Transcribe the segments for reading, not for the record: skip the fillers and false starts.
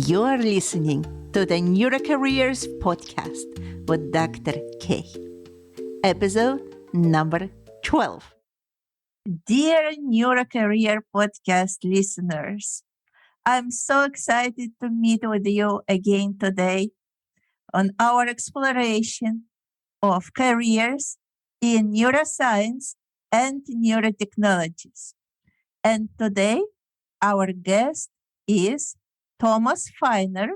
You're listening to the Neurocareers podcast with Dr. K. Episode number 12. Dear Neurocareer podcast listeners, I'm so excited to meet with you again today on our exploration of careers in neuroscience and neurotechnologies. And today, our guest is Thomas Feiner,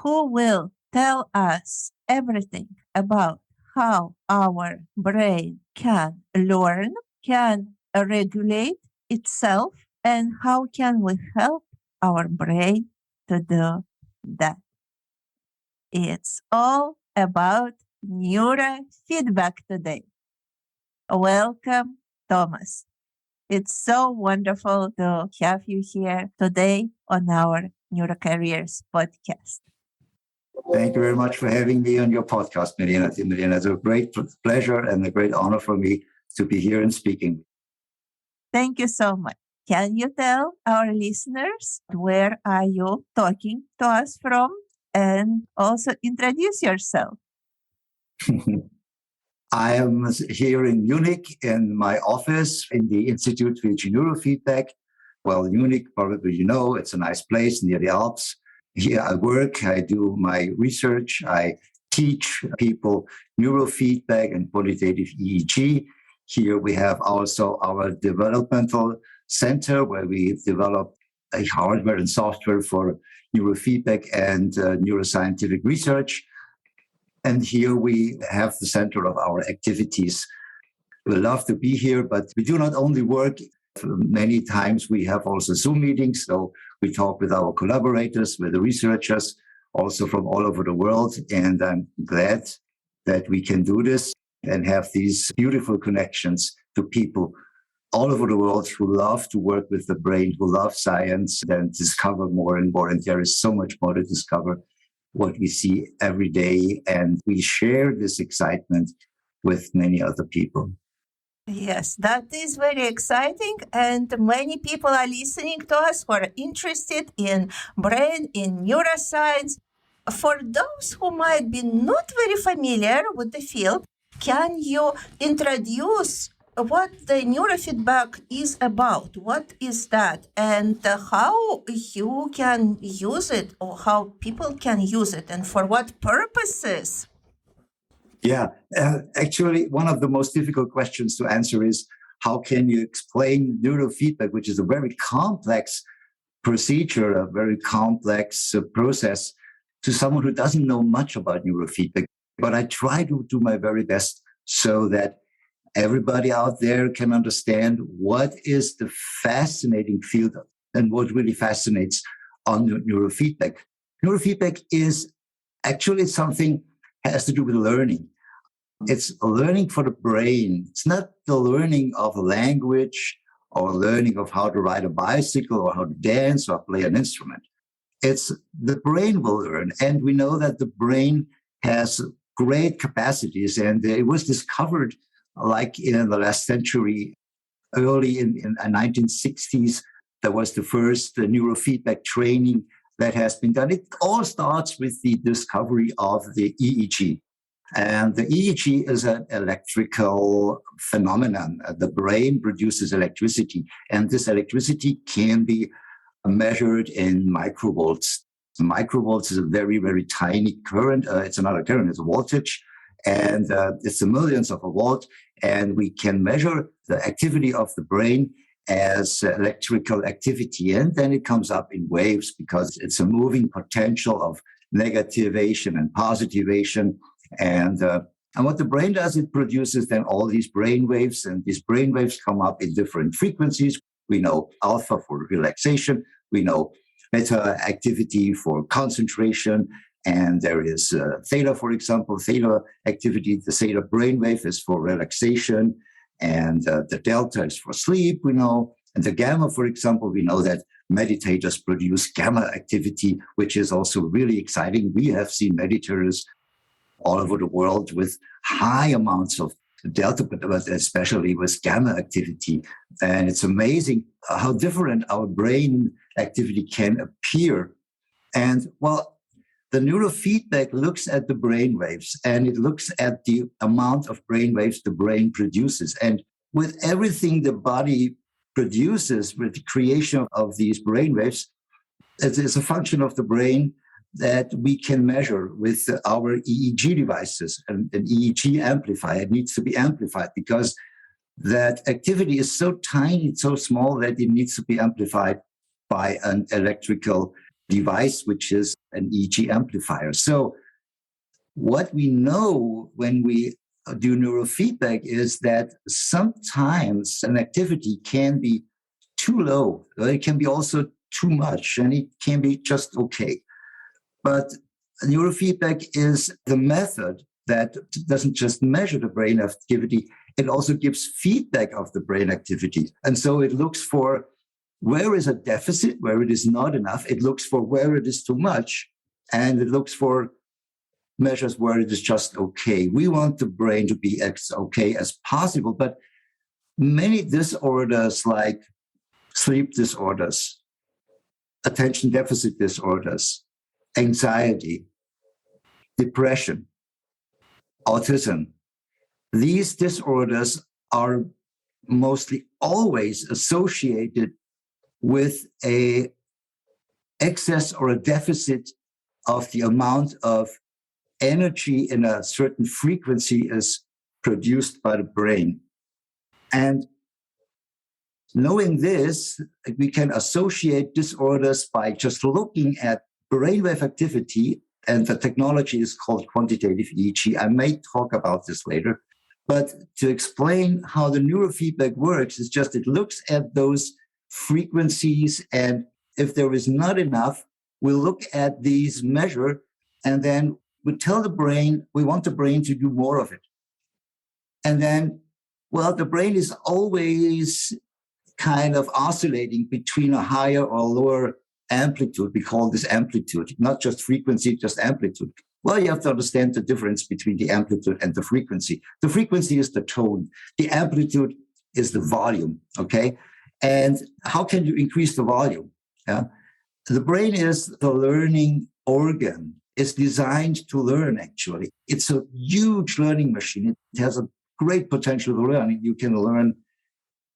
who will tell us everything about how our brain can learn, can regulate itself, and how can we help our brain to do that. It's all about neurofeedback today. Welcome, Thomas. It's so wonderful to have you here today on our Neurocareers podcast. Thank you very much for having me on your podcast, Milena. It's a great pleasure and a great honor for me to be here and speaking. Thank you so much. Can you tell our listeners where are you talking to us from, and also introduce yourself? I am here in Munich in my office in the Institute of EEG-Neurofeedback. Well, Munich, probably you know, it's a nice place near the Alps. Here I work, I do my research, I teach people neurofeedback and qualitative EEG. Here we have also our developmental center where we develop a hardware and software for neurofeedback and neuroscientific research. And here we have the center of our activities. We love to be here, but we do not only work. Many times we have also Zoom meetings, so we talk with our collaborators, with the researchers, also from all over the world. And I'm glad that we can do this and have these beautiful connections to people all over the world who love to work with the brain, who love science and discover more and more. And there is so much more to discover, what we see every day. And we share this excitement with many other people. Yes, that is very exciting, and many people are listening to us who are interested in brain, in neuroscience. For those who might be not very familiar with the field, can you introduce what the neurofeedback is about? What is that, and how you can use it, or how people can use it, and for what purposes? Yeah, actually, one of the most difficult questions to answer is how can you explain neurofeedback, which is a very complex procedure, a very complex process, to someone who doesn't know much about neurofeedback. But I try to do my very best so that everybody out there can understand what is the fascinating field and what really fascinates on neurofeedback. Neurofeedback is actually something has to do with learning. It's learning for the brain. It's not the learning of a language or learning of how to ride a bicycle or how to dance or play an instrument. It's the brain will learn. And we know that the brain has great capacities, and it was discovered like in the last century, early in the 1960s. There was the first neurofeedback training that has been done. It all starts with the discovery of the EEG. And the EEG is an electrical phenomenon. The brain produces electricity, and this electricity can be measured in microvolts. Microvolts is a very, very tiny current. It's another current, it's a voltage, and it's the millionths of a volt. And we can measure the activity of the brain as electrical activity. And then it comes up in waves because it's a moving potential of negativation and positivation. And what the brain does, it produces then all these brain waves, and these brain waves come up in different frequencies. We know alpha for relaxation. We know beta activity for concentration. And there is theta, for example, theta activity. The theta brainwave is for relaxation, and the delta is for sleep, we know. And the gamma, for example, we know that meditators produce gamma activity, which is also really exciting. We have seen meditators all over the world with high amounts of delta, but especially with gamma activity. And it's amazing how different our brain activity can appear And well, the neurofeedback looks at the brain waves, and it looks at the amount of brain waves the brain produces. And with everything the body produces, with the creation of these brain waves, it is a function of the brain that we can measure with our EEG devices. And an EEG amplifier, it needs to be amplified because that activity is so tiny, so small that it needs to be amplified by an electrical device, which is an EEG amplifier. So what we know when we do neurofeedback is that sometimes an activity can be too low, or it can be also too much, and it can be just okay. But neurofeedback is the method that doesn't just measure the brain activity, it also gives feedback of the brain activity. And so it looks for where is a deficit, where it is not enough. It looks for where it is too much, and it looks for measures where it is just okay. We want the brain to be as okay as possible, but many disorders like sleep disorders, attention deficit disorders, anxiety, depression, autism, these disorders are mostly always associated with a excess or a deficit of the amount of energy in a certain frequency is produced by the brain. And knowing this, we can associate disorders by just looking at brainwave activity, and the technology is called quantitative EEG. I may talk about this later. But to explain how the neurofeedback works is just it looks at those frequencies, and if there is not enough, we'll look at these measure, and then we tell the brain we want the brain to do more of it. And then, well, the brain is always kind of oscillating between a higher or lower amplitude. We call this amplitude, not just frequency, just amplitude. Well, you have to understand the difference between the amplitude and the frequency. The frequency is the tone. The amplitude is the volume, okay? And how can you increase the volume? Yeah? The brain is the learning organ. It's designed to learn, actually. It's a huge learning machine. It has a great potential to learn. You can learn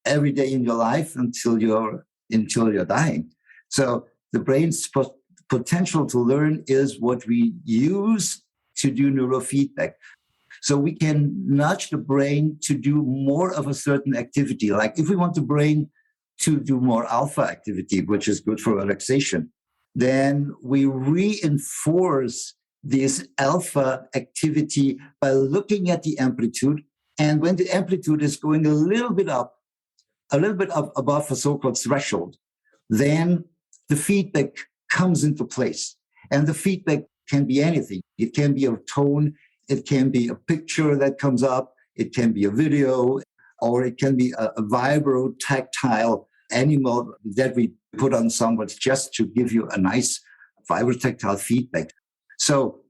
every day in your life until you're dying. So the brain's potential to learn is what we use to do neurofeedback. So we can nudge the brain to do more of a certain activity. Like if we want the brain to do more alpha activity, which is good for relaxation, then we reinforce this alpha activity by looking at the amplitude. And when the amplitude is going a little bit up above a so-called threshold, then the feedback comes into place. And the feedback can be anything. It can be a tone, it can be a picture that comes up, it can be a video, or it can be a vibro tactile animal that we put on someone's chest to give you a nice vibrotactile feedback. So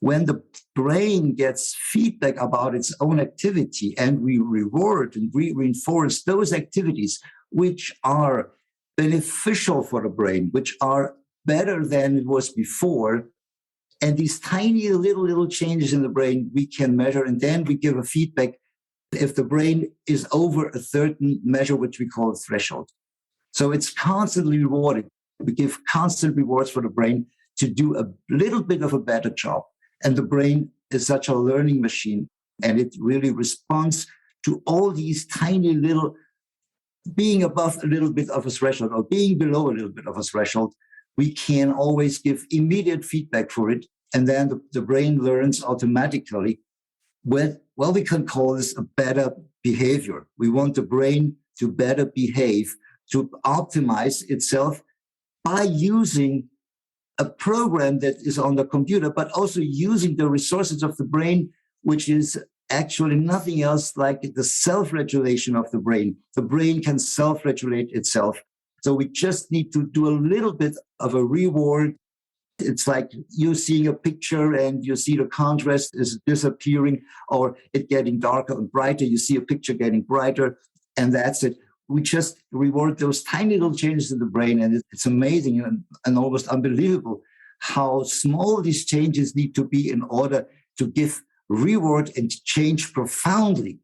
when the brain gets feedback about its own activity and we reward and we reinforce those activities which are beneficial for the brain, which are better than it was before, and these tiny little changes in the brain we can measure, and then we give a feedback if the brain is over a certain measure, which we call threshold. So it's constantly rewarded. We give constant rewards for the brain to do a little bit of a better job. And the brain is such a learning machine, and it really responds to all these tiny little, being above a little bit of a threshold or being below a little bit of a threshold. We can always give immediate feedback for it. And then the brain learns automatically. Well, we can call this a better behavior. We want the brain to better behave, to optimize itself by using a program that is on the computer, but also using the resources of the brain, which is actually nothing else like the self-regulation of the brain. The brain can self-regulate itself. So we just need to do a little bit of a reward. It's like you seeing a picture and you see the contrast is disappearing or it getting darker and brighter. You see a picture getting brighter, and that's it. We just reward those tiny little changes in the brain, and it's amazing and almost unbelievable how small these changes need to be in order to give reward and change profoundly,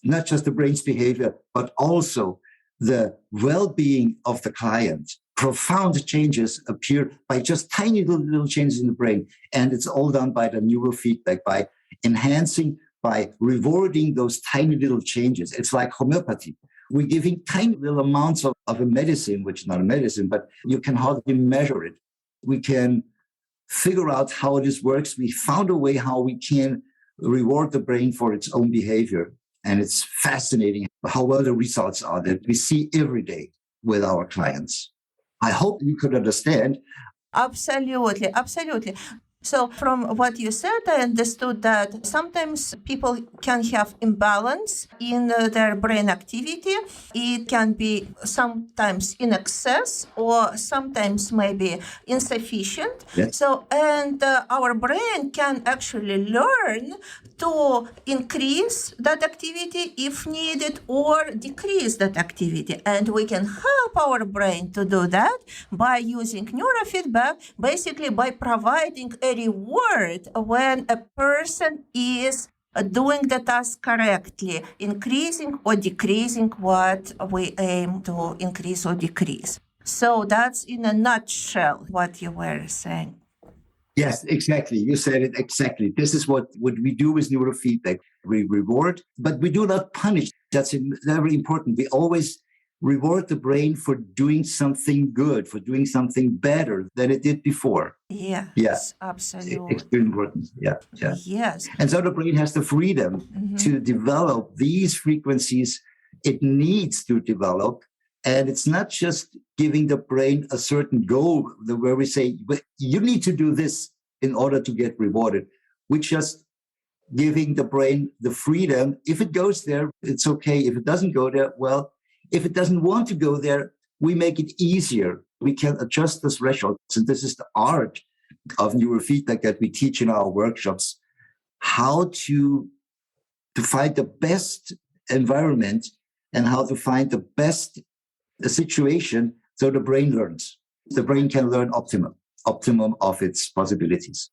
not just the brain's behavior, but also the well-being of the client. Profound changes appear by just tiny little changes in the brain. And it's all done by the neurofeedback, by enhancing, by rewarding those tiny little changes. It's like homeopathy. We're giving tiny little amounts of a medicine, which is not a medicine, but you can hardly measure it. We can figure out how this works. We found a way how we can reward the brain for its own behavior. And it's fascinating how well the results are that we see every day with our clients. I hope you could understand. Absolutely, absolutely. So from what you said, I understood that sometimes people can have imbalance in their brain activity. It can be sometimes in excess or sometimes maybe insufficient. Yes. So, and our brain can actually learn to increase that activity if needed or decrease that activity. And we can help our brain to do that by using neurofeedback, basically by providing a reward when a person is doing the task correctly, increasing or decreasing what we aim to increase or decrease. So that's in a nutshell what you were saying. Yes, exactly. You said it exactly. This is what we do with neurofeedback. We reward, but we do not punish. That's very important. We always reward the brain for doing something good, for doing something better than it did before. Yes, absolutely. Extremely important. Yeah. Yes. And so the brain has the freedom to develop these frequencies it needs to develop. And it's not just giving the brain a certain goal where we say, you need to do this in order to get rewarded. We're just giving the brain the freedom. If it goes there, it's okay. If it doesn't go there, well, if it doesn't want to go there, we make it easier. We can adjust the thresholds. And this is the art of neurofeedback that we teach in our workshops, how to find the best environment and how to find the best situation so the brain learns. The brain can learn optimum of its possibilities.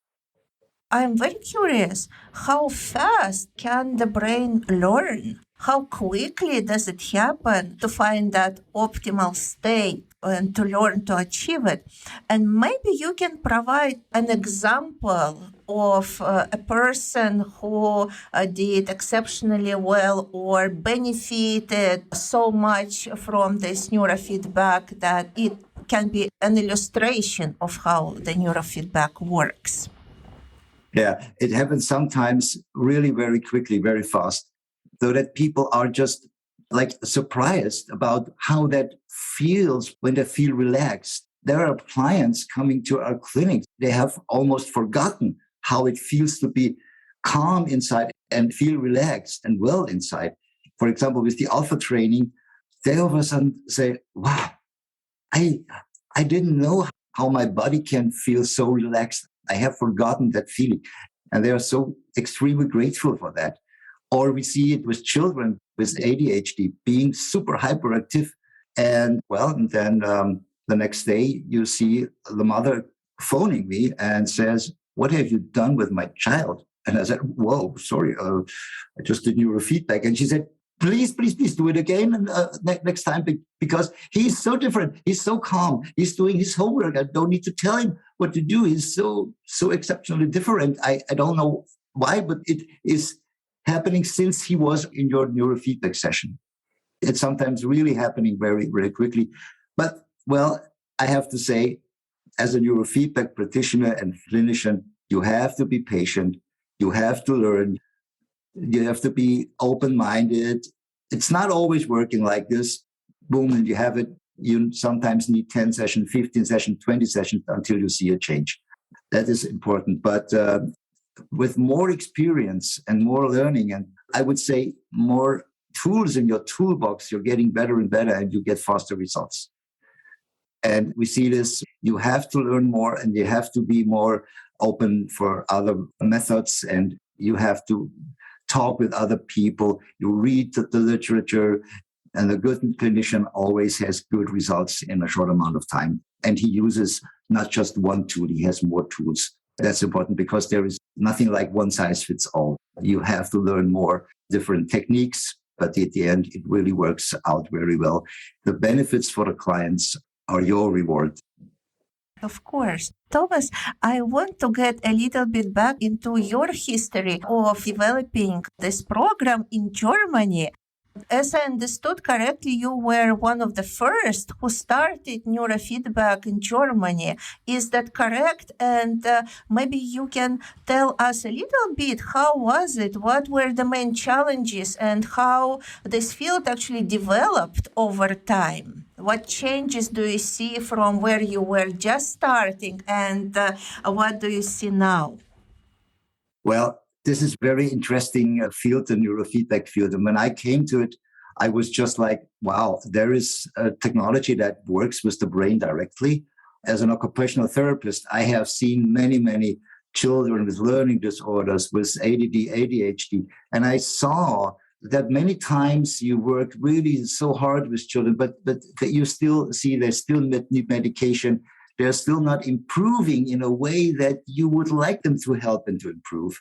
I'm very curious, how fast can the brain learn? How quickly does it happen to find that optimal state and to learn to achieve it? And maybe you can provide an example of a person who did exceptionally well or benefited so much from this neurofeedback that it can be an illustration of how the neurofeedback works. Yeah, it happens sometimes really very quickly, very fast, so that people are just like surprised about how that feels when they feel relaxed. There are clients coming to our clinic. They have almost forgotten how it feels to be calm inside and feel relaxed and well inside. For example, with the alpha training, they all of a sudden say, wow, I didn't know how my body can feel so relaxed. I have forgotten that feeling. And they are so extremely grateful for that. Or we see it with children with ADHD being super hyperactive. And then the next day you see the mother phoning me and says, what have you done with my child? And I said, whoa, sorry, I just did neurofeedback. And she said, please do it again next time, because he's so different. He's so calm. He's doing his homework. I don't need to tell him what to do. He's so exceptionally different. I don't know why, but it is happening since he was in your neurofeedback session. It's sometimes really happening very, very quickly. But, I have to say, as a neurofeedback practitioner and clinician, you have to be patient. You have to learn. You have to be open-minded. It's not always working like this. Boom, and you have it. You sometimes need 10 sessions, 15 sessions, 20 sessions until you see a change. That is important. But with more experience and more learning, and I would say more tools in your toolbox, you're getting better and better, and you get faster results. And we see this. You have to learn more, and you have to be more open for other methods, and you have to talk with other people. You read the literature, and a good clinician always has good results in a short amount of time. And he uses not just one tool. He has more tools. That's important because there is nothing like one size fits all. You have to learn more different techniques, but at the end, it really works out very well. The benefits for the clients are your reward. Of course. Thomas, I want to get a little bit back into your history of developing this program in Germany. As I understood correctly, you were one of the first who started neurofeedback in Germany. Is that correct? And maybe you can tell us a little bit, how was it? What were the main challenges and how this field actually developed over time? What changes do you see from where you were just starting and what do you see now? Well, this is very interesting field, the neurofeedback field. And when I came to it, I was just like, wow, there is a technology that works with the brain directly. As an occupational therapist, I have seen many, many children with learning disorders, with ADD, ADHD. And I saw that many times you work really so hard with children, but you still see they still need medication. They're still not improving in a way that you would like them to help and to improve.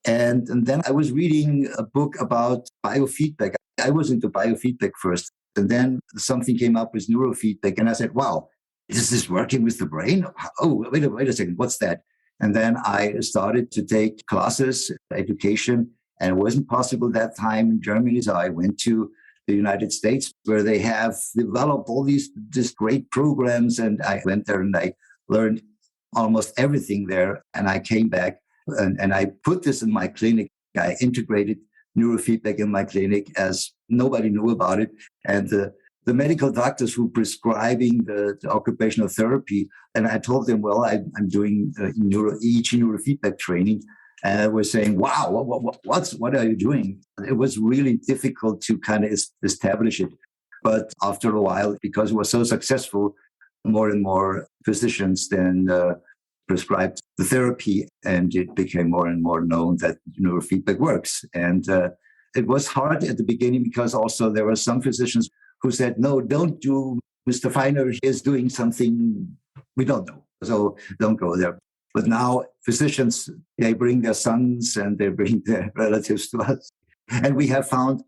And then I was reading a book about biofeedback. I was into biofeedback first. And then something came up with neurofeedback. And I said, wow, is this working with the brain? Oh, wait a second, what's that? And then I started to take classes, education, and it wasn't possible that time in Germany. So I went to the United States where they have developed all these great programs. And I went there and I learned almost everything there. And I came back and I put this in my clinic. I integrated neurofeedback in my clinic as nobody knew about it. And the medical doctors who were prescribing the occupational therapy, and I told them, well, I'm doing EEG neurofeedback training. And I was saying, wow, what are you doing? It was really difficult to kind of establish it. But after a while, because it was so successful, more and more physicians then prescribed the therapy, and it became more and more known that neurofeedback works. And it was hard at the beginning because also there were some physicians who said, no, don't do, Mr. Feiner is doing something we don't know, so don't go there. But now physicians, they bring their sons and they bring their relatives to us. And we have found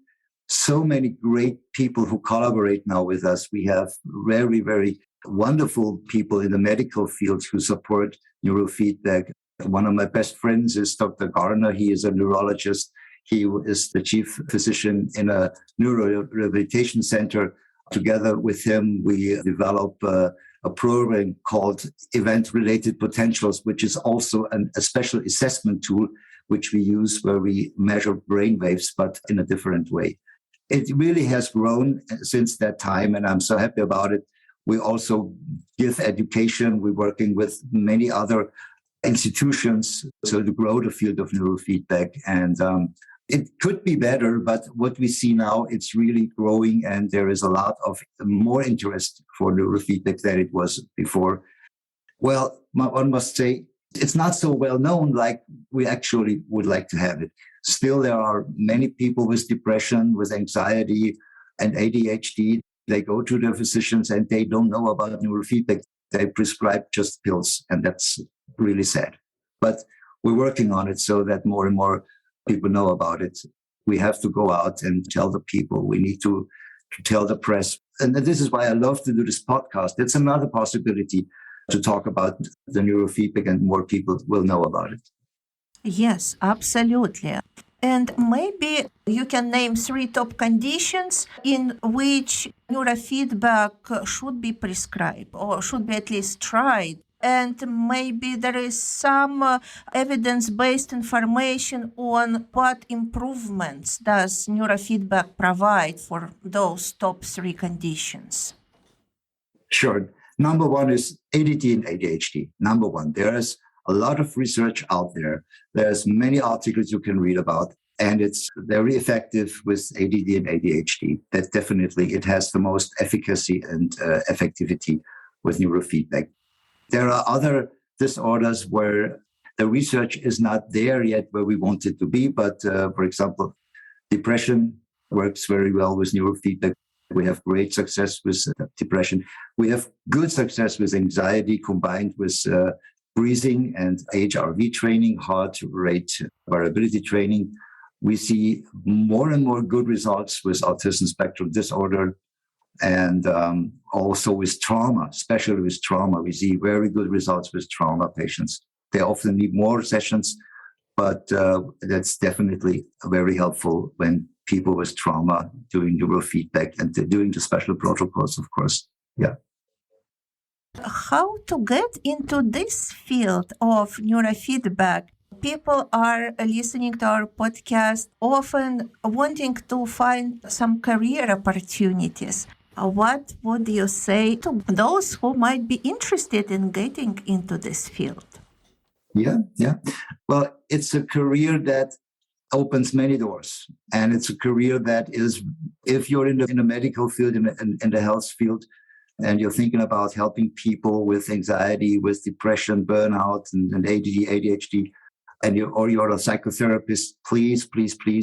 so many great people who collaborate now with us. We have very, very wonderful people in the medical field who support neurofeedback. One of my best friends is Dr. Garner. He is a neurologist. He is the chief physician in a neuro rehabilitation center. Together with him, we develop a program called Event-Related Potentials, which is also a special assessment tool, which we use where we measure brain waves, but in a different way. It really has grown since that time, and I'm so happy about it. We also give education. We're working with many other institutions to grow the field of neurofeedback. And it could be better, but what we see now, it's really growing, and there is a lot of more interest for neurofeedback than it was before. Well, one must say, it's not so well known like we actually would like to have it. Still, there are many people with depression, with anxiety, and ADHD. They go to their physicians and they don't know about neurofeedback. They prescribe just pills, and that's really sad. But we're working on it so that more and more people know about it. We have to go out and tell the people. We need to tell the press. And this is why I love to do this podcast. It's another possibility to talk about the neurofeedback, and more people will know about it. Yes, absolutely. And maybe you can name 3 top conditions in which neurofeedback should be prescribed or should be at least tried. And maybe there is some evidence-based information on what improvements does neurofeedback provide for those top 3 conditions. Sure. Number 1 is ADD and ADHD. Number 1, there is a lot of research out there. There's many articles you can read about, and it's very effective with ADD and ADHD. That definitely, it has the most efficacy and effectivity with neurofeedback. There are other disorders where the research is not there yet where we want it to be, but for example, depression works very well with neurofeedback. We have great success with depression. We have good success with anxiety combined with breathing and HRV training, heart rate variability training. We see more and more good results with autism spectrum disorder and also with trauma, especially with trauma. We see very good results with trauma patients. They often need more sessions, but that's definitely very helpful when people with trauma doing neurofeedback and doing the special protocols, of course. Yeah. How to get into this field of neurofeedback? People are listening to our podcast, often wanting to find some career opportunities. What would you say to those who might be interested in getting into this field? Yeah. Well, it's a career that opens many doors. And it's a career that is, if you're in the medical field, in the health field, and you're thinking about helping people with anxiety, with depression, burnout, and ADHD, and you're a psychotherapist, please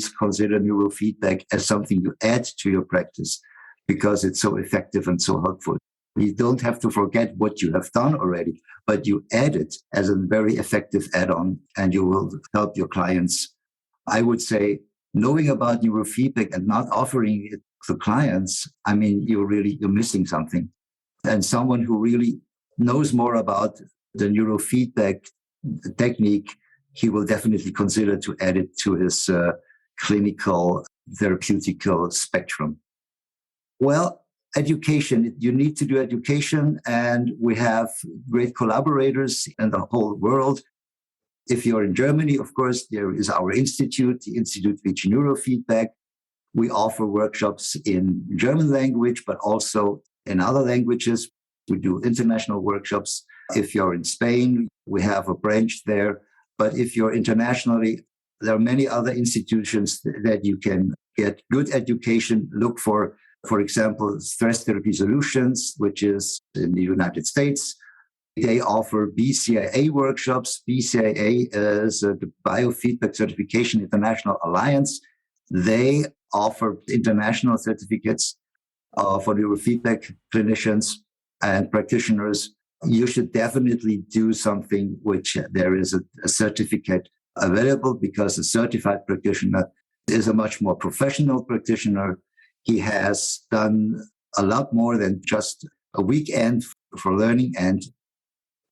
consider neurofeedback as something you add to your practice because it's so effective and so helpful. You don't have to forget what you have done already, but you add it as a very effective add-on, and you will help your clients. I would say knowing about neurofeedback and not offering it to clients, I mean, you're missing something. And someone who really knows more about the neurofeedback technique, he will definitely consider to add it to his clinical therapeutical spectrum. Well, education, you need to do education, and we have great collaborators in the whole world. If you're in Germany, of course, there is our institute, the Institute of EEG-Neurofeedback. We offer workshops in German language, but also in other languages. We do international workshops. If you're in Spain, we have a branch there. But if you're internationally, there are many other institutions that you can get good education. Look for example, Stress Therapy Solutions, which is in the United States. They offer BCIA workshops. BCIA is the Biofeedback Certification International Alliance. They offer international certificates for neurofeedback clinicians and practitioners. You should definitely do something which there is a certificate available, because a certified practitioner is a much more professional practitioner. He has done a lot more than just a weekend for learning, and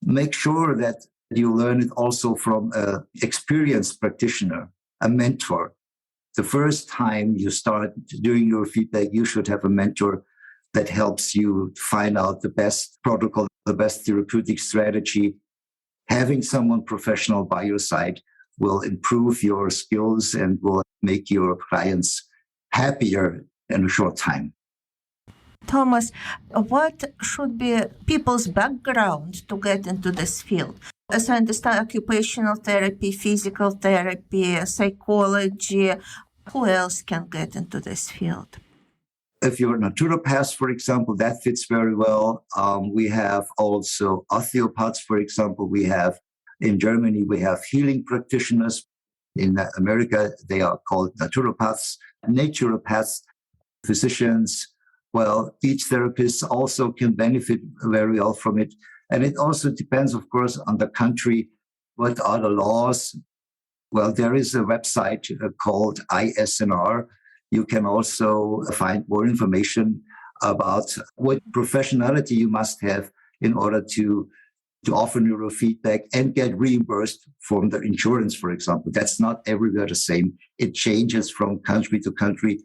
make sure that you learn it also from an experienced practitioner, a mentor. The first time you start doing your feedback, you should have a mentor that helps you find out the best protocol, the best therapeutic strategy. Having someone professional by your side will improve your skills and will make your clients happier in a short time. Thomas, what should be people's background to get into this field? As I understand, occupational therapy, physical therapy, psychology. Who else can get into this field? If you're a naturopath, for example, that fits very well. We have also osteopaths, for example. In Germany, we have healing practitioners. In America, they are called naturopaths, naturopaths, physicians. Well, speech therapists also can benefit very well from it. And it also depends, of course, on the country. What are the laws? Well, there is a website called ISNR. You can also find more information about what professionality you must have in order to offer neurofeedback and get reimbursed from the insurance, for example. That's not everywhere the same. It changes from country to country.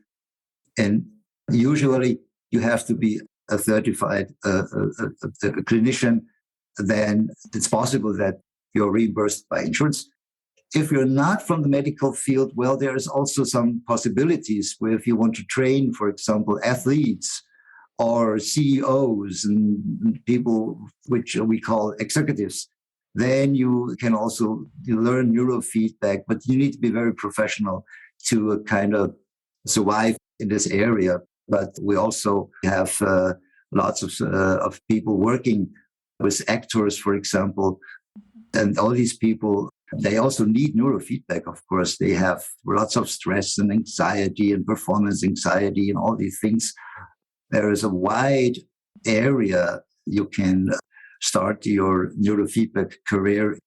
And usually you have to be a certified clinician. Then it's possible that you're reimbursed by insurance. If you're not from the medical field, well, there's also some possibilities where if you want to train, for example, athletes or CEOs and people which we call executives, then you can also learn neurofeedback, but you need to be very professional to kind of survive in this area. But we also have lots of people working with actors, for example, and all these people, they also need neurofeedback, of course. They have lots of stress and anxiety and performance anxiety and all these things. There is a wide area you can start your neurofeedback career.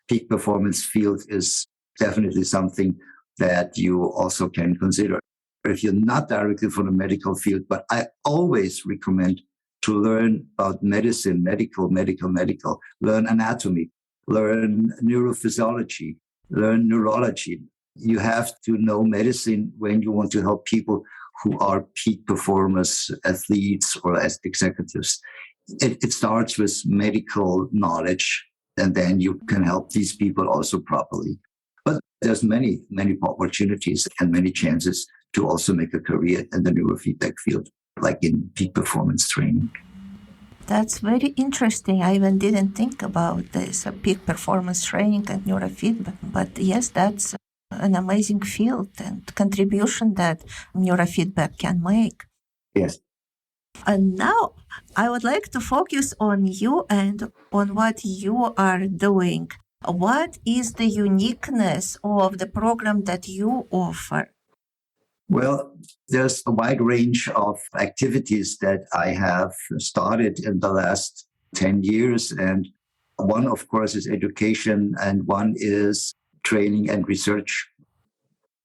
Peak performance field is definitely something that you also can consider. If you're not directly from the medical field, but I always recommend to learn about medicine, medical, learn anatomy, learn neurophysiology, learn neurology. You have to know medicine when you want to help people who are peak performers, athletes, or as executives. It starts with medical knowledge, and then you can help these people also properly. But there's many opportunities and many chances to also make a career in the neurofeedback field, like in peak performance training. That's very interesting. I even didn't think about this, peak performance training and neurofeedback. But yes, that's an amazing field and contribution that neurofeedback can make. Yes. And now I would like to focus on you and on what you are doing. What is the uniqueness of the program that you offer? Well, there's a wide range of activities that I have started in the last 10 years. And one, of course, is education, and one is training and research.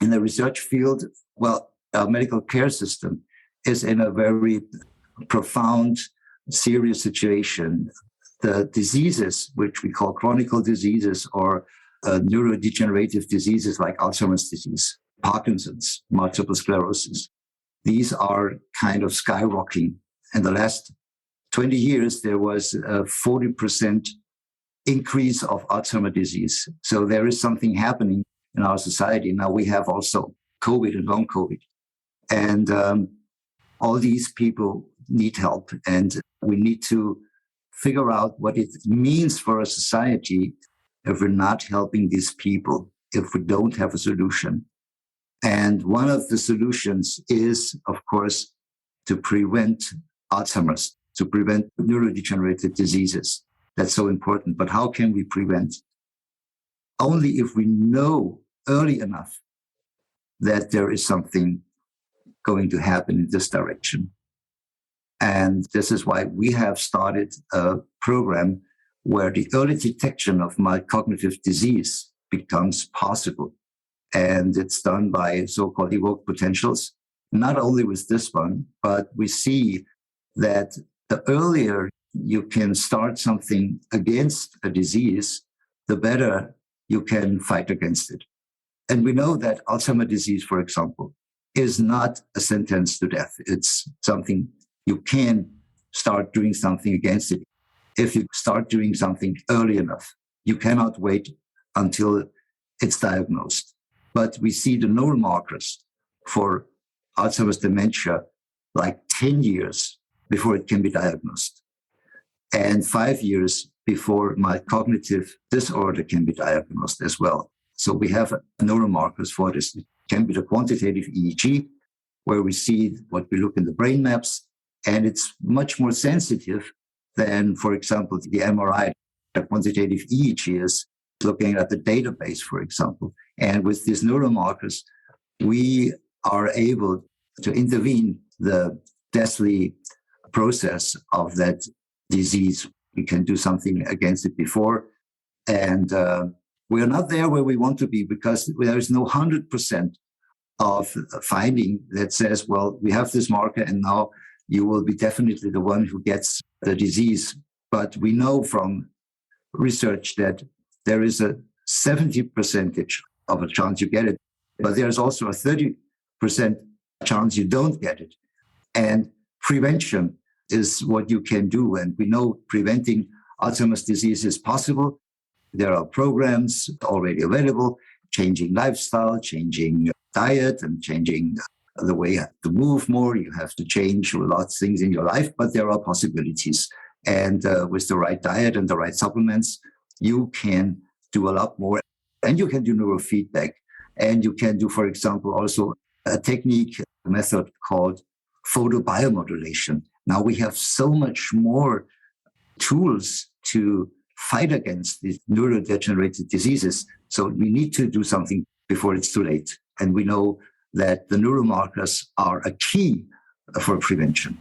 In the research field, well, our medical care system is in a very profound, serious situation. The diseases, which we call chronic diseases or neurodegenerative diseases like Alzheimer's disease, Parkinson's, multiple sclerosis, these are kind of skyrocketing. In the last 20 years, there was a 40% increase of Alzheimer's disease. So there is something happening in our society. Now we have also COVID and long COVID. And all these people need help. And we need to figure out what it means for a society if we're not helping these people, if we don't have a solution. And one of the solutions is, of course, to prevent Alzheimer's, to prevent neurodegenerative diseases. That's so important. But how can we prevent? Only if we know early enough that there is something going to happen in this direction. And this is why we have started a program where the early detection of mild cognitive disease becomes possible. And it's done by so-called evoked potentials. Not only with this one, but we see that the earlier you can start something against a disease, the better you can fight against it. And we know that Alzheimer's disease, for example, is not a sentence to death. It's something you can start doing something against it if you start doing something early enough. You cannot wait until it's diagnosed. But we see the neuromarkers for Alzheimer's dementia like 10 years before it can be diagnosed, and 5 years before mild cognitive disorder can be diagnosed as well. So we have neuromarkers for this. It can be the quantitative EEG, where we see what we look in the brain maps, and it's much more sensitive than, for example, the MRI. The quantitative EEG is looking at the database, for example. And with these neuromarkers, we are able to intervene the deathly process of that disease. We can do something against it before. And we are not there where we want to be because there is no 100% of finding that says, well, we have this marker and now you will be definitely the one who gets the disease. But we know from research that there is a 70% of a chance you get it, but there's also a 30% chance you don't get it. And prevention is what you can do. And we know preventing Alzheimer's disease is possible. There are programs already available, changing lifestyle, changing diet, and changing the way you have to move more. You have to change lots of things in your life, but there are possibilities. And with the right diet and the right supplements, you can do a lot more. And you can do neurofeedback. And you can do, for example, also a technique, a method called photobiomodulation. Now we have so much more tools to fight against these neurodegenerative diseases. So we need to do something before it's too late. And we know that the neuromarkers are a key for prevention.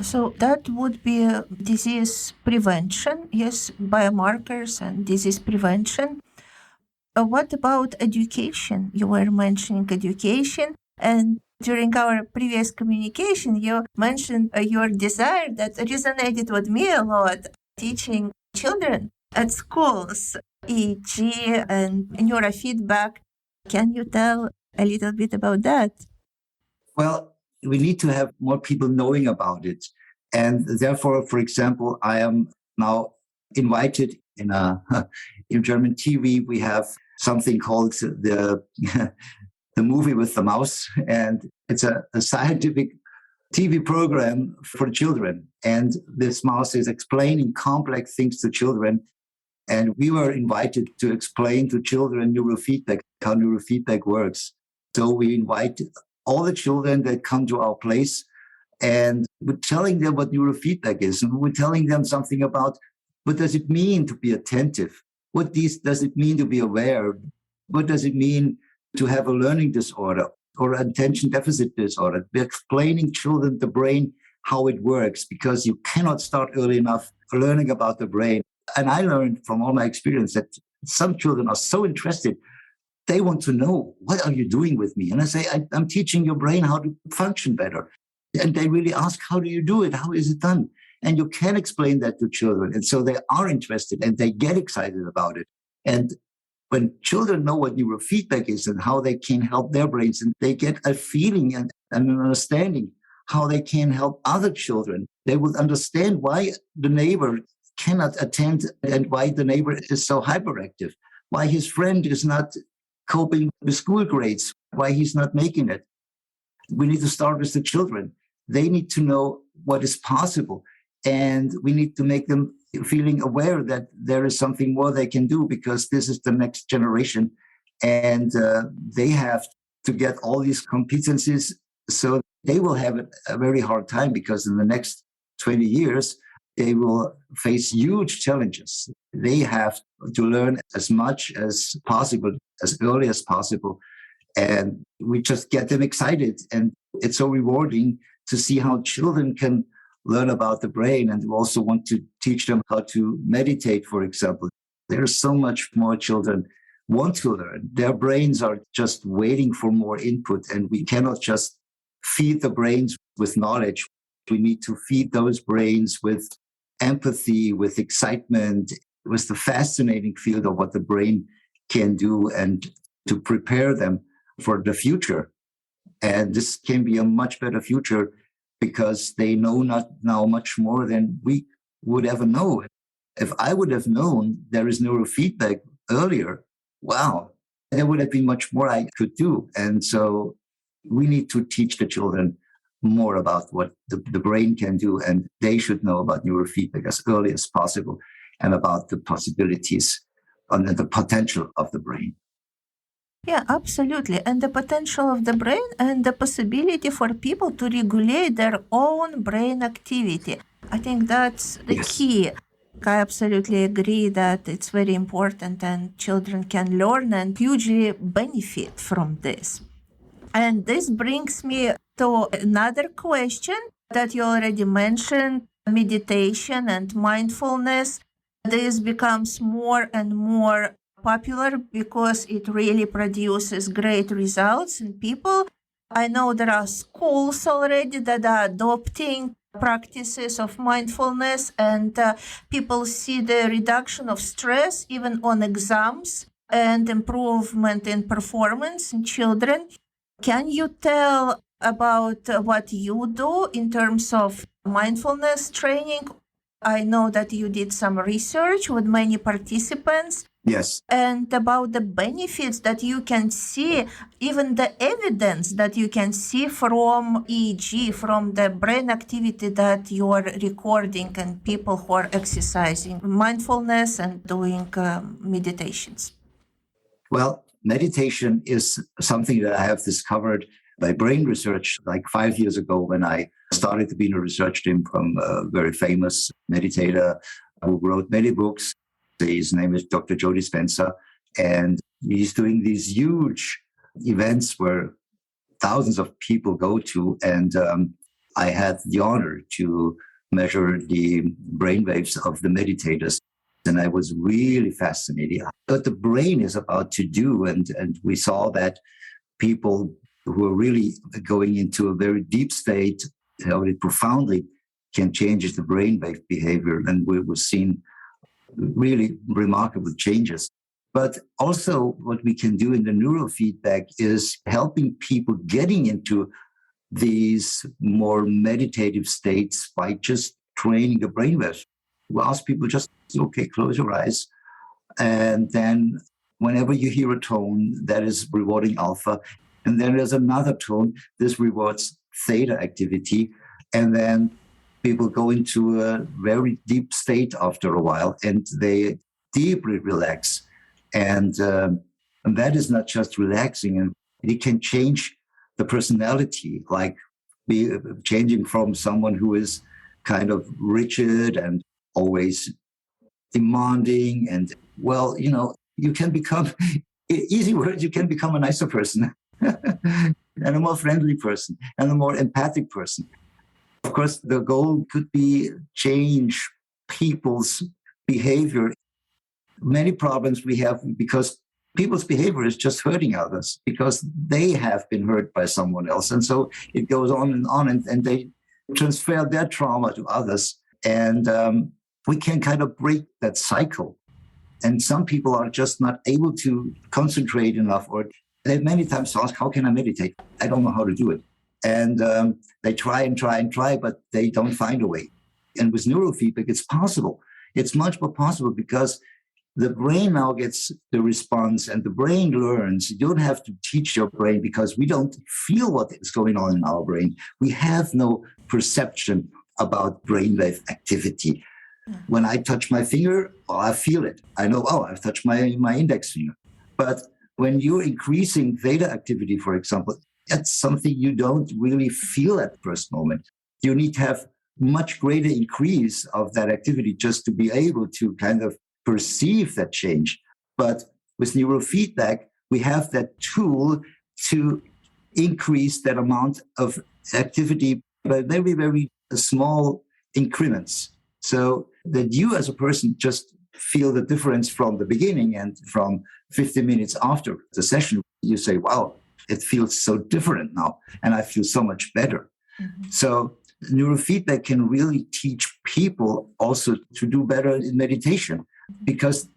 So that would be disease prevention, yes, biomarkers and disease prevention. What about education? You were mentioning education, and during our previous communication, you mentioned your desire that resonated with me a lot, teaching children at schools EEG and neurofeedback. Can you tell a little bit about that? Well, we need to have more people knowing about it. And therefore, for example, I am now invited in German TV, we have something called the the movie with the mouse, and it's a scientific TV program for children. And this mouse is explaining complex things to children. And we were invited to explain to children neurofeedback, how neurofeedback works. So we invite all the children that come to our place, and we're telling them what neurofeedback is. And we're telling them something about what does it mean to be attentive? What does it mean to be aware? What does it mean to have a learning disorder or attention deficit disorder? We're explaining children the brain, how it works, because you cannot start early enough learning about the brain. And I learned from all my experience that some children are so interested. They want to know, what are you doing with me? And I say, I'm teaching your brain how to function better. And they really ask, how do you do it? How is it done? And you can explain that to children. And so they are interested and they get excited about it. And when children know what neurofeedback is and how they can help their brains, and they get a feeling and an understanding how they can help other children, they will understand why the neighbor cannot attend and why the neighbor is so hyperactive, why his friend is not coping with school grades, why he's not making it. We need to start with the children. They need to know what is possible. And we need to make them feeling aware that there is something more they can do, because this is the next generation. And they have to get all these competencies. So they will have a very hard time, because in the next 20 years, they will face huge challenges. They have to learn as much as possible, as early as possible. And we just get them excited. And it's so rewarding to see how children can learn about the brain. And we also want to teach them how to meditate, for example. There's so much more children want to learn. Their brains are just waiting for more input. And we cannot just feed the brains with knowledge. We need to feed those brains with empathy, with excitement, with the fascinating field of what the brain can do, and to prepare them for the future. And this can be a much better future, because they know not now much more than we would ever know. If I would have known there is neurofeedback earlier, wow, there would have been much more I could do. And so we need to teach the children more about what the brain can do, and they should know about neurofeedback as early as possible, and about the possibilities and the potential of the brain. Yeah, absolutely. And the potential of the brain and the possibility for people to regulate their own brain activity. I think that's the key. I absolutely agree that it's very important, and children can learn and hugely benefit from this. And this brings me to another question that you already mentioned, meditation and mindfulness. This becomes more and more popular because it really produces great results in people. I know there are schools already that are adopting practices of mindfulness, and people see the reduction of stress even on exams and improvement in performance in children. Can you tell about what you do in terms of mindfulness training? I know that you did some research with many participants. Yes. And about the benefits that you can see, even the evidence that you can see from EEG, from the brain activity that you are recording, and people who are exercising mindfulness and doing meditations. Well, meditation is something that I have discovered by brain research like 5 years ago, when I started to be in a research team from a very famous meditator who wrote many books. His name is Dr. Joe Dispenza, and he's doing these huge events where thousands of people go to. And I had the honor to measure the brainwaves of the meditators. And I was really fascinated what the brain is about to do. And we saw that people who are really going into a very deep state, how it profoundly can change the brainwave behavior. And we were seeing really remarkable changes. But also what we can do in the neurofeedback is helping people getting into these more meditative states by just training the brainwaves. We ask people just, okay, close your eyes. And then whenever you hear a tone, that is rewarding alpha. And then there's another tone, this rewards theta activity. And then people go into a very deep state after a while and they deeply relax. And that is not just relaxing, and it can change the personality, like be changing from someone who is kind of rigid and always demanding. And well, you can become, easy words, you can become a nicer person and a more friendly person and a more empathic person. Of course, the goal could be change people's behavior. Many problems we have because people's behavior is just hurting others because they have been hurt by someone else. And so it goes on, and they transfer their trauma to others. And we can kind of break that cycle. And some people are just not able to concentrate enough, or they many times ask, how can I meditate? I don't know how to do it. And they try and try and try, but they don't find a way. And with neurofeedback, it's possible. It's much more possible because the brain now gets the response and the brain learns. You don't have to teach your brain because we don't feel what is going on in our brain. We have no perception about brainwave activity. When I touch my finger, well, I feel it. I know, I've touched my index finger. But when you're increasing theta activity, for example, that's something you don't really feel at the first moment. You need to have much greater increase of that activity just to be able to kind of perceive that change. But with neurofeedback, we have that tool to increase that amount of activity by very, very small increments. So that you as a person just feel the difference from the beginning, and from 15 minutes after the session, you say, wow, it feels so different now, and I feel so much better. Mm-hmm. So neurofeedback can really teach people also to do better in meditation, because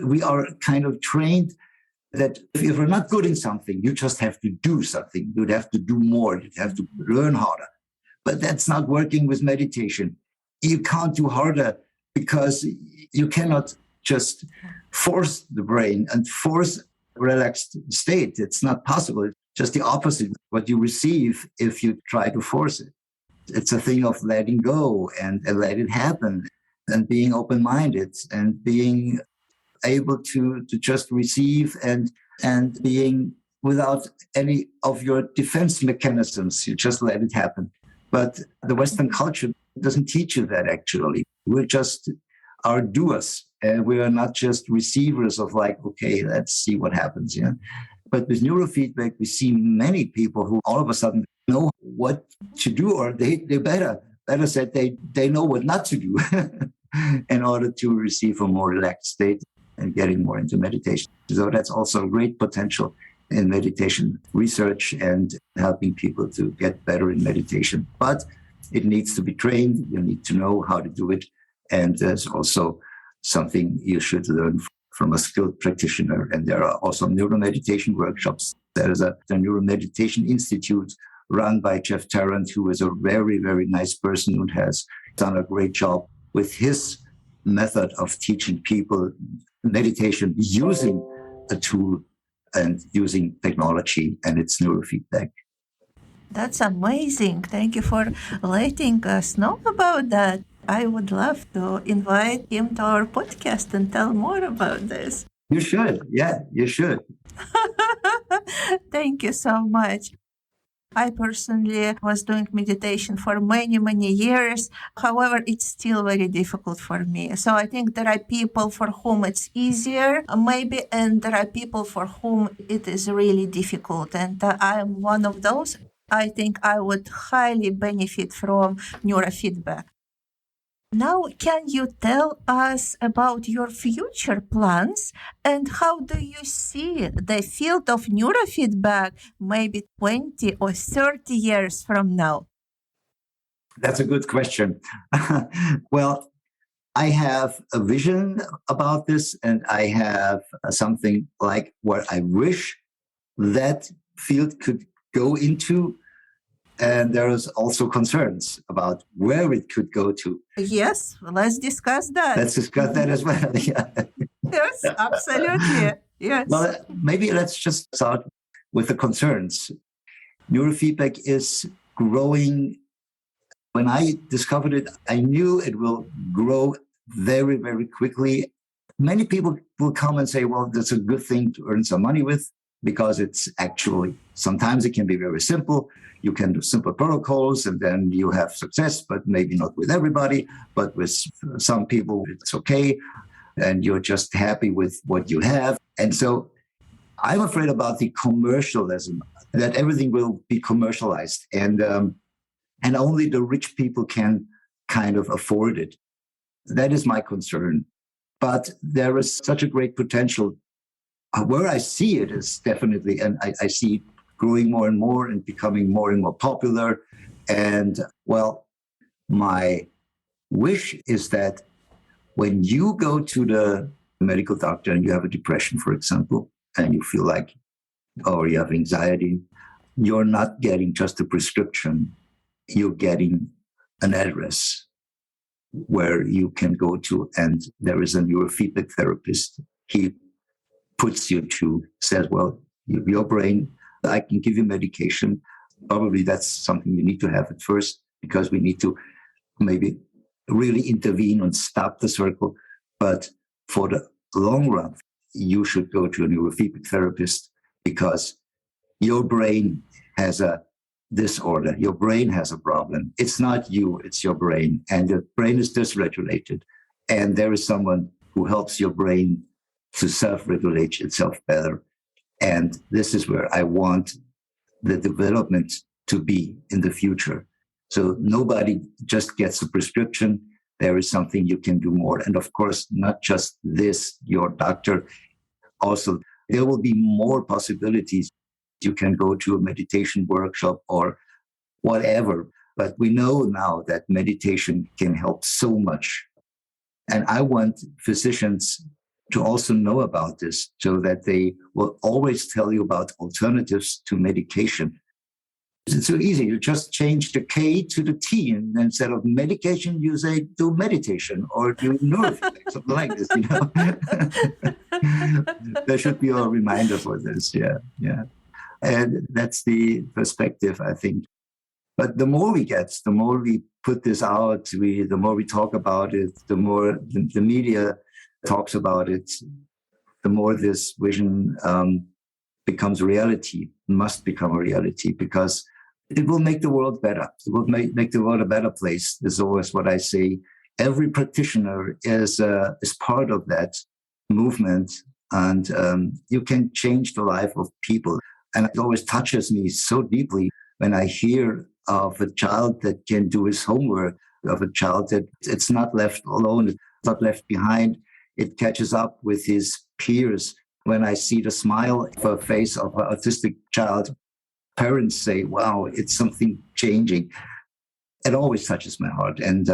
we are kind of trained that if you're not good in something, you just have to do something. You'd have to do more. You'd have to learn harder. But that's not working with meditation. You can't do harder because you cannot just force the brain and force a relaxed state. It's not possible. It's just the opposite of what you receive if you try to force it. It's a thing of letting go and let it happen, and being open-minded and being able to just receive and being without any of your defense mechanisms. You just let it happen. But the Western culture doesn't teach you that, actually. We're just our doers, and we are not just receivers of like, okay, let's see what happens. Yeah. But with neurofeedback, we see many people who all of a sudden know what to do, or they better said, they know what not to do in order to receive a more relaxed state and getting more into meditation. So that's also great potential in meditation research and helping people to get better in meditation. But it needs to be trained. You need to know how to do it. And there's also something you should learn from a skilled practitioner. And there are also neuromeditation workshops. There's a Neuromeditation Institute run by Jeff Tarrant, who is a very, very nice person who has done a great job with his method of teaching people meditation using a tool and using technology and its neurofeedback. That's amazing. Thank you for letting us know about that. I would love to invite him to our podcast and tell more about this. You should. Yeah, you should. Thank you so much. I personally was doing meditation for many, many years. However, it's still very difficult for me. So I think there are people for whom it's easier, maybe, and there are people for whom it is really difficult. And I'm one of those. I think I would highly benefit from neurofeedback. Now, can you tell us about your future plans and how do you see the field of neurofeedback maybe 20 or 30 years from now? That's a good question. Well, I have a vision about this, and I have something like what I wish that field could go into. And there is also concerns about where it could go to. Yes, let's discuss that. Let's discuss that as well. Yeah. Yes, absolutely. Yes. Well, maybe let's just start with the concerns. Neurofeedback is growing. When I discovered it, I knew it will grow very, very quickly. Many people will come and say, well, that's a good thing to earn some money with, because it's actually, sometimes it can be very simple. You can do simple protocols and then you have success, but maybe not with everybody, but with some people, it's okay. And you're just happy with what you have. And so I'm afraid about the commercialism, that everything will be commercialized and only the rich people can kind of afford it. That is my concern. But there is such a great potential. Where I see it is definitely, and I see it growing more and more and becoming more and more popular. And well, my wish is that when you go to the medical doctor and you have a depression, for example, and you feel like, or you have anxiety, you're not getting just a prescription. You're getting an address where you can go to, and there is a neurofeedback therapist. He puts you to, says, well, your brain, I can give you medication. Probably that's something you need to have at first, because we need to maybe really intervene and stop the circle. But for the long run, you should go to a neurofeedback therapist, because your brain has a disorder. Your brain has a problem. It's not you, it's your brain. And your brain is dysregulated. And there is someone who helps your brain to self-regulate itself better. And this is where I want the development to be in the future. So nobody just gets a prescription. There is something you can do more. And of course, not just this, your doctor. Also, there will be more possibilities. You can go to a meditation workshop or whatever. But we know now that meditation can help so much. And I want physicians to also know about this, so that they will always tell you about alternatives to medication. It's so easy. You just change the K to the T, and instead of medication, you say do meditation or do neurofeedback, something like this, There should be a reminder for this. Yeah. And that's the perspective, I think. But the more we get, the more we put this out, the more we talk about it, the more the media talks about it, the more this vision becomes reality, must become a reality, because it will make the world better. It will make the world a better place. This is always what I say. Every practitioner is part of that movement, and you can change the life of people. And it always touches me so deeply when I hear of a child that can do his homework, of a child that it's not left alone, it's not left behind. It catches up with his peers. When I see the smile of a face of an autistic child, parents say, wow, it's something changing. It always touches my heart. And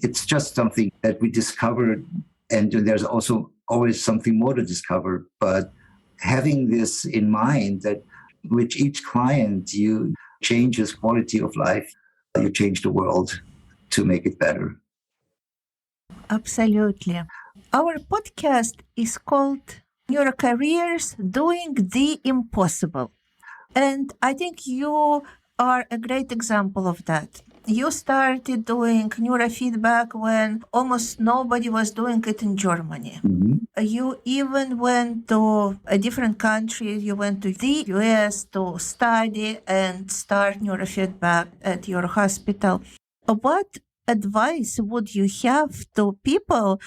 it's just something that we discovered. And there's also always something more to discover. But having this in mind, that with each client, you change his quality of life, you change the world to make it better. Absolutely. Our podcast is called Neurocareers Doing the Impossible. And I think you are a great example of that. You started doing neurofeedback when almost nobody was doing it in Germany. Mm-hmm. You even went to a different country. You went to the US to study and start neurofeedback at your hospital. What advice would you have to people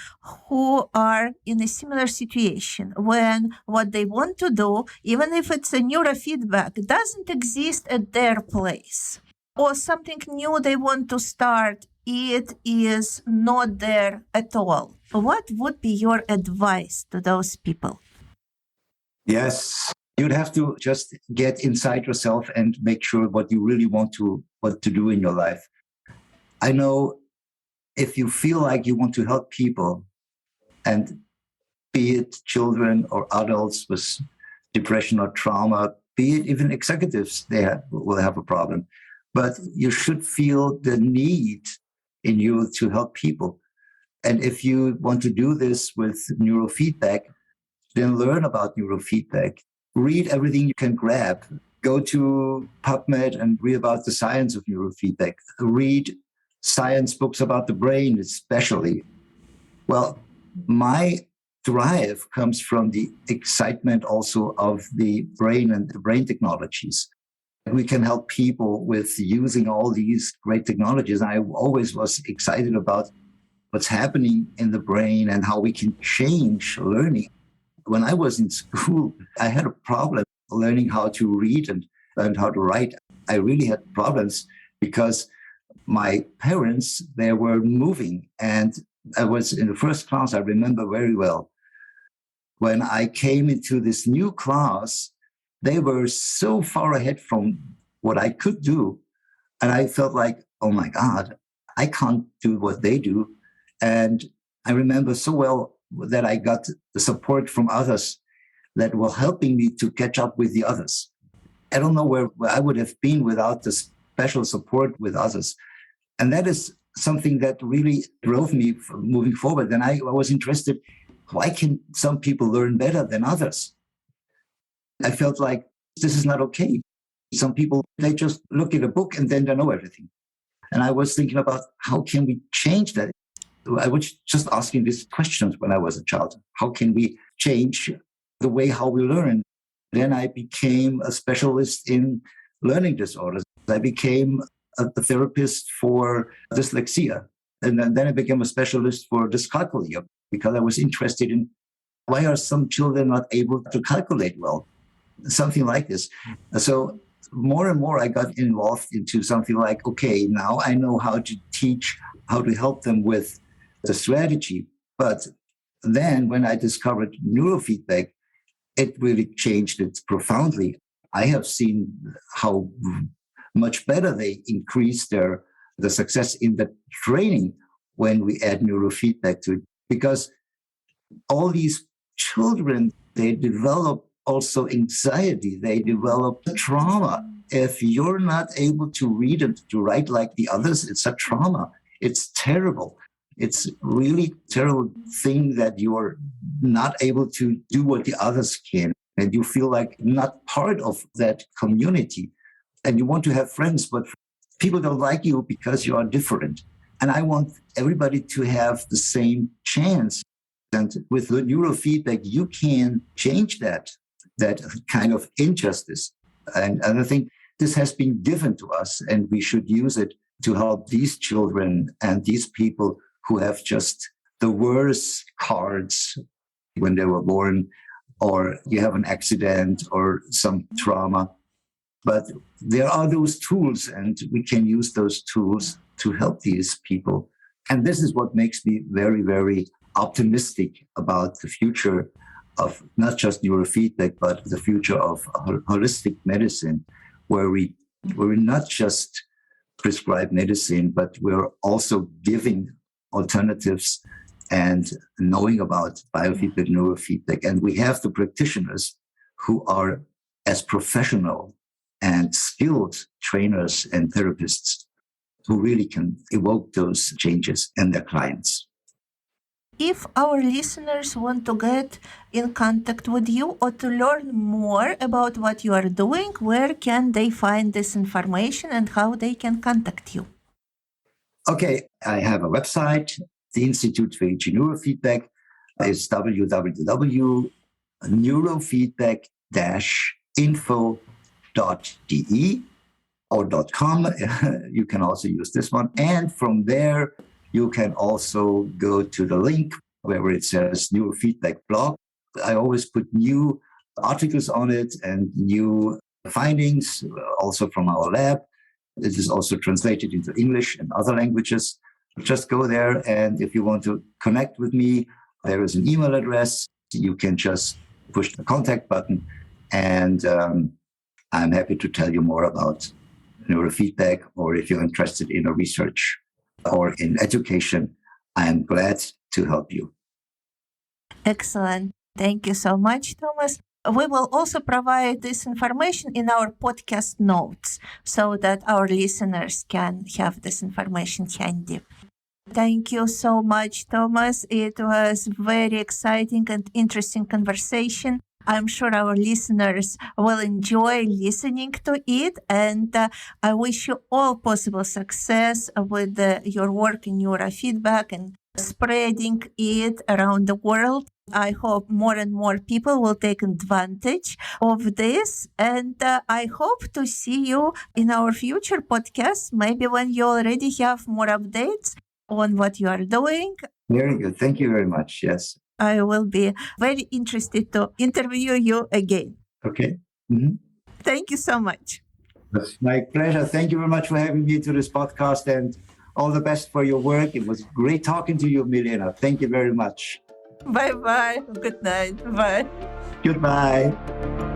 who are in a similar situation when what they want to do, even if it's a neurofeedback, doesn't exist at their place, or something new they want to start, it is not there at all? What would be your advice to those people? Yes, you'd have to just get inside yourself and make sure what you really want to do in your life. I know if you feel like you want to help people, and be it children or adults with depression or trauma, be it even executives, will have a problem. But you should feel the need in you to help people. And if you want to do this with neurofeedback, then learn about neurofeedback. Read everything you can grab. Go to PubMed and read about the science of neurofeedback. Read science books about the brain, especially. Well, my drive comes from the excitement also of the brain and the brain technologies. We can help people with using all these great technologies. I always was excited about what's happening in the brain and how we can change learning. When I was in school, I had a problem learning how to read and learn how to write. I really had problems because my parents, they were moving, and I was in the first class, I remember very well. When I came into this new class, they were so far ahead from what I could do. And I felt like, oh my God, I can't do what they do. And I remember so well that I got the support from others that were helping me to catch up with the others. I don't know where I would have been without the special support with others. And that is something that really drove me moving forward. And I was interested, why can some people learn better than others? I felt like this is not okay. Some people, they just look at a book and then they know everything. And I was thinking about how can we change that? I was just asking these questions when I was a child. How can we change the way how we learn? Then I became a specialist in learning disorders. I became a therapist for dyslexia. And then I became a specialist for dyscalculia because I was interested in why are some children not able to calculate well? Something like this. So more and more I got involved into something like, okay, now I know how to teach, how to help them with the strategy. But then when I discovered neurofeedback, it really changed it profoundly. I have seen how much better they increase the success in the training when we add neurofeedback to it. Because all these children, they develop also anxiety, they develop trauma. If you're not able to read and to write like the others, it's a trauma. It's terrible. It's really terrible thing that you're not able to do what the others can. And you feel like not part of that community. And you want to have friends, but people don't like you because you are different. And I want everybody to have the same chance. And with the neurofeedback, you can change that kind of injustice. And I think this has been given to us, and we should use it to help these children and these people who have just the worst cards when they were born, or you have an accident or some trauma. But there are those tools, and we can use those tools to help these people. And this is what makes me very, very optimistic about the future of not just neurofeedback, but the future of holistic medicine, where we not just prescribe medicine, but we're also giving alternatives and knowing about biofeedback, neurofeedback. And we have the practitioners who are as professional and skilled trainers and therapists who really can evoke those changes in their clients. If our listeners want to get in contact with you or to learn more about what you are doing, where can they find this information and how they can contact you? Okay, I have a website. The Institute of EEG-Neurofeedback is www.neurofeedback-info.de. or .com. You can also use this one. And from there, you can also go to the link where it says Neurofeedback blog. I always put new articles on it and new findings, also from our lab. It is also translated into English and other languages. Just go there, and if you want to connect with me, there is an email address. You can just push the contact button, and I'm happy to tell you more about neurofeedback, or if you're interested in a research or in education, I'm glad to help you. Excellent. Thank you so much, Thomas. We will also provide this information in our podcast notes so that our listeners can have this information handy. Thank you so much, Thomas. It was very exciting and interesting conversation. I'm sure our listeners will enjoy listening to it, and I wish you all possible success with your work in neurofeedback and spreading it around the world. I hope more and more people will take advantage of this, and I hope to see you in our future podcasts, maybe when you already have more updates on what you are doing. Very good. Thank you very much. Yes. I will be very interested to interview you again. Okay. Mm-hmm. Thank you so much. It's my pleasure. Thank you very much for having me to this podcast, and all the best for your work. It was great talking to you, Milena. Thank you very much. Bye-bye. Good night. Bye. Goodbye.